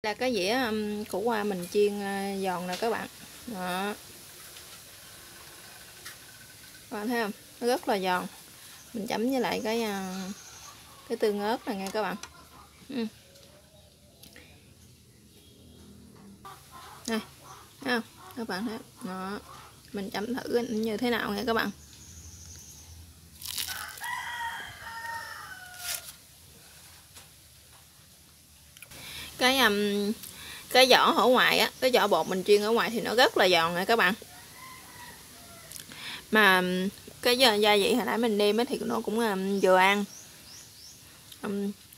Là cái dĩa củ qua mình chiên giòn nè các bạn. Đó. Các bạn thấy không? Nó rất là giòn. Mình chấm với lại cái tương ớt này nha các bạn. Này, thấy không? Các bạn thấy không? Đó. Mình chấm thử như thế nào nha các bạn. Cái vỏ ở ngoài á, cái vỏ bột mình chiên ở ngoài thì nó rất là giòn nha các bạn. Mà cái gia vị hồi nãy mình nêm á thì nó cũng vừa ăn.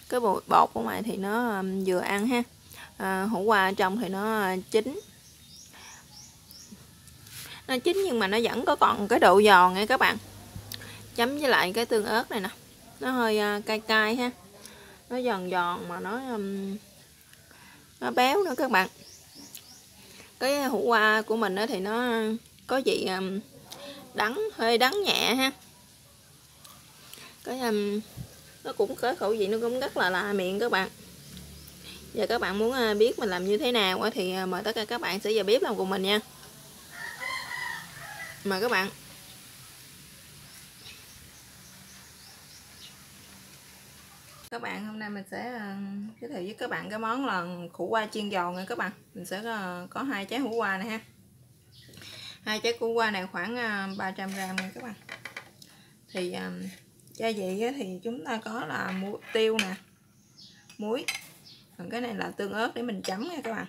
Cái bột ở ngoài thì nó vừa ăn ha. Hủ qua ở trong thì nó chín. Nó chín nhưng mà nó vẫn có còn cái độ giòn nha các bạn. Chấm với lại cái tương ớt này nè, nó hơi cay cay ha, nó giòn giòn mà nó béo nữa các bạn. Cái hủ qua của mình thì nó có vị đắng, hơi đắng nhẹ ha. Nó cũng có khẩu vị, nó cũng rất là lạ miệng các bạn. Giờ các bạn muốn biết mình làm như thế nào thì mời tất cả các bạn sẽ vào bếp làm cùng mình nha. Mời các bạn. Các bạn, hôm nay mình sẽ giới thiệu với các bạn cái món là củ qua chiên giòn nha các bạn. Mình sẽ có 2 trái hủ qua này ha. 2 trái củ qua này khoảng 300g nha các bạn. Thì gia vị thì chúng ta có là tiêu nè, muối. Còn cái này là tương ớt để mình chấm nha các bạn.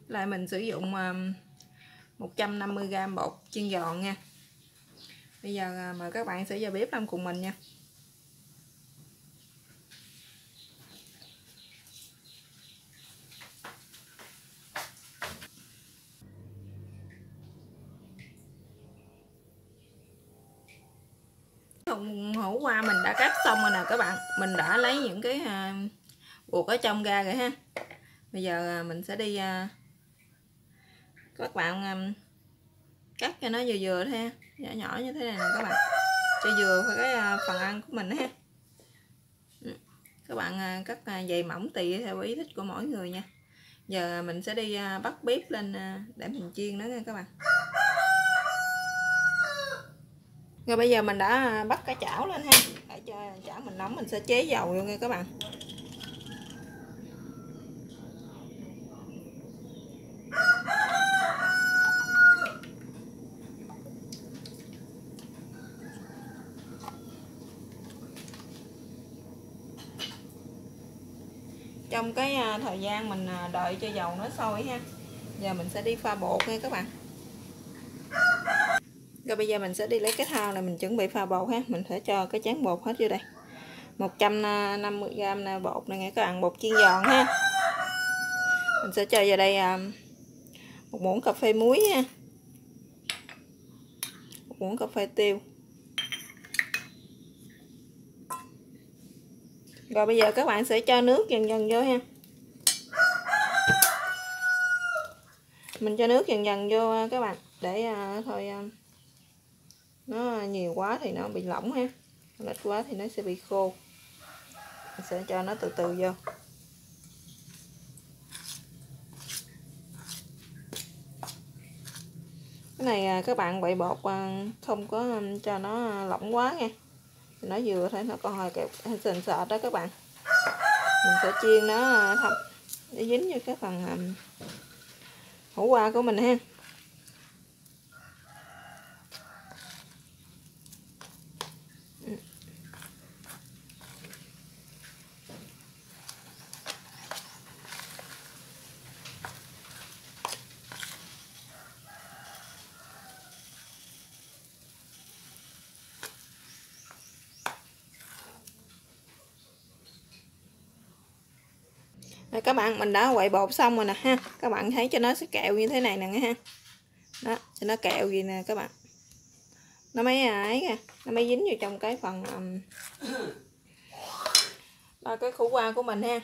Lại mình sử dụng 150g bột chiên giòn nha. Bây giờ mời các bạn sẽ vào bếp làm cùng mình nha. Hủ qua mình đã cắt xong rồi nè các bạn. Mình đã lấy những cái ruột ở trong ra rồi ha. Bây giờ mình sẽ đi các bạn cắt cho nó vừa vừa thôi ha, nhỏ nhỏ như thế này nè các bạn, cho vừa phải cái phần ăn của mình ha. Các bạn cắt dày mỏng tùy theo ý thích của mỗi người nha. Giờ mình sẽ đi bắt bếp lên để mình chiên nó nha các bạn. Rồi bây giờ mình đã bắt cái chảo lên ha, để cho chảo mình nóng mình sẽ chế dầu vô nha các bạn. Trong cái thời gian mình đợi cho dầu nó sôi ha, giờ mình sẽ đi pha bột nha các bạn. Rồi bây giờ mình sẽ đi lấy cái thau này mình chuẩn bị pha bột ha. Mình sẽ cho cái chén bột hết vô đây. 150g bột này nha các bạn, bột chiên giòn ha. Mình sẽ cho vào đây 1 muỗng cà phê muối ha, 1 muỗng cà phê tiêu. Rồi bây giờ các bạn sẽ cho nước dần dần vô ha. Mình cho nước dần dần vô các bạn, để thôi nó nhiều quá thì nó bị lỏng ha, ít quá thì nó sẽ bị khô. Mình sẽ cho nó từ từ vô. Cái này các bạn quậy bột không có cho nó lỏng quá nha, nó vừa thôi, nó còn hơi kẹp sền sệt đó các bạn. Mình sẽ chiên nó thấm để dính vô cái phần hủ qua của mình ha. Rồi các bạn, mình đã quậy bột xong rồi nè ha. Các bạn thấy cho nó sẽ kẹo như thế này nè ha. Đó, cho nó kẹo gì nè các bạn. Nó mới ấy kìa, nó mới dính vô trong cái phần cái khổ qua của mình ha.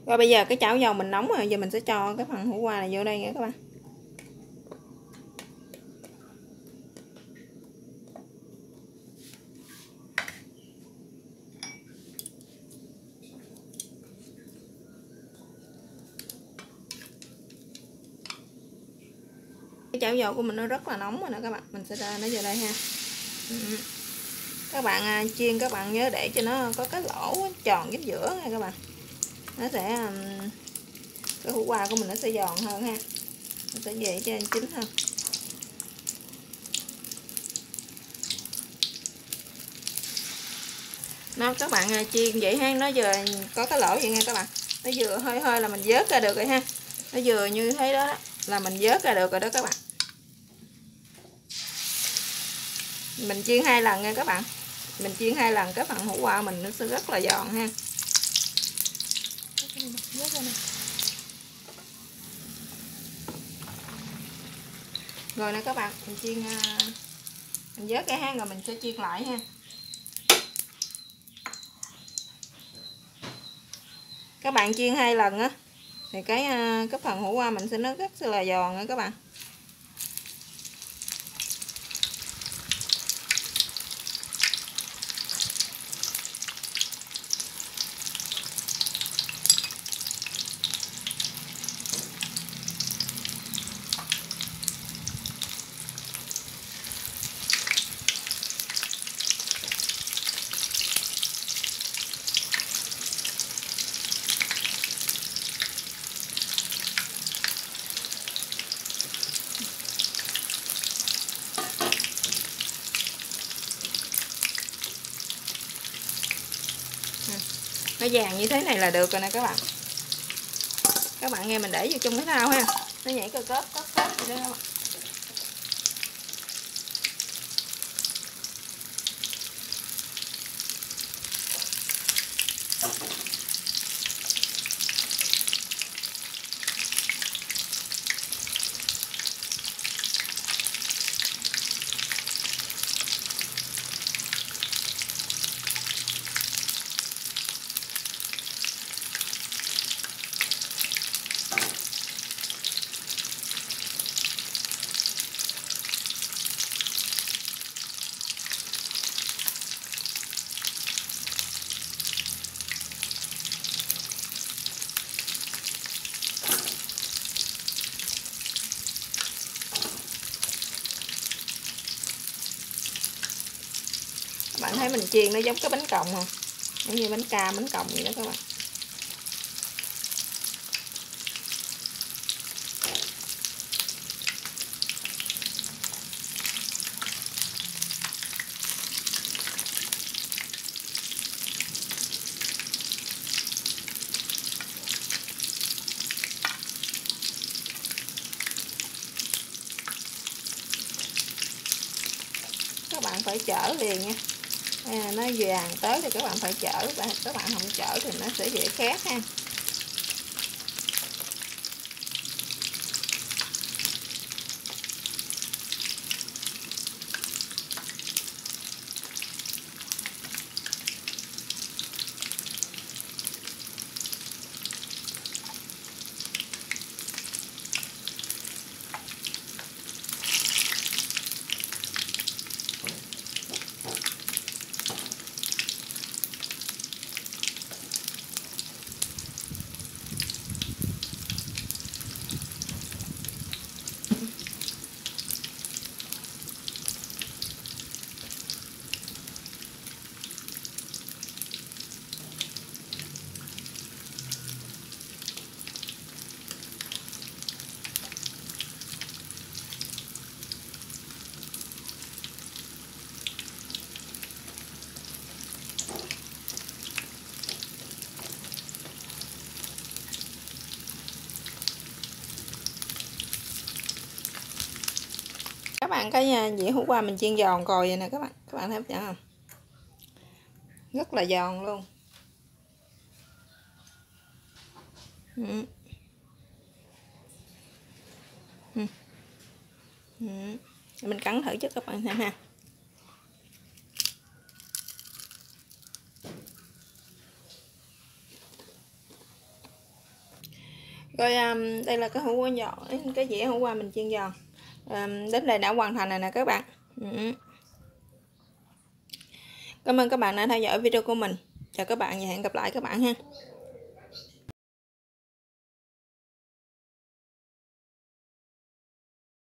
Rồi bây giờ cái chảo dầu mình nóng rồi, giờ mình sẽ cho cái phần hủ qua này vô đây nha các bạn. Cái chảo dầu của mình nó rất là nóng rồi nè các bạn, mình sẽ ra nó vào đây ha. Các bạn chiên các bạn nhớ để cho nó có cái lỗ tròn chính giữa nha các bạn, nó sẽ cái hủ qua của mình nó sẽ giòn hơn ha, nó sẽ dễ cho chín hơn. Nó các bạn chiên vậy ha, nó vừa có cái lỗ vậy nha các bạn, nó vừa hơi hơi là mình vớt ra được rồi ha, nó vừa như thế đó, là mình vớt ra được rồi đó các bạn. Mình chiên 2 lần nha các bạn, mình chiên 2 lần cái phần hủ qua mình nó sẽ rất là giòn ha. Rồi nè các bạn, mình chiên mình vớt cái ha, rồi mình sẽ chiên lại ha. Các bạn chiên 2 lần á thì cái phần hủ qua mình sẽ nó rất là giòn nha các bạn. Nó vàng như thế này là được rồi nè các bạn. Các bạn nghe mình để vô trong cái thau ha, nó nhảy cơ cớp vậy đó các bạn. Các bạn thấy mình chiên nó giống cái bánh còng không? Giống như bánh ca, bánh còng vậy đó các bạn. Các bạn phải chở liền nha. Nó vàng tới thì các bạn phải chở, các bạn không chở thì nó sẽ dễ khét ha. Các bạn cái dĩa hủ qua mình chiên giòn còi vậy nè các bạn thấy không? Rất là giòn luôn. Mình cắn thử cho các bạn xem ha. Rồi đây là cái hủ qua giòn, cái dĩa hủ qua mình chiên giòn. Đến đây đã hoàn thành rồi nè các bạn. Cảm ơn các bạn đã theo dõi video của mình. Chào các bạn và hẹn gặp lại các bạn ha.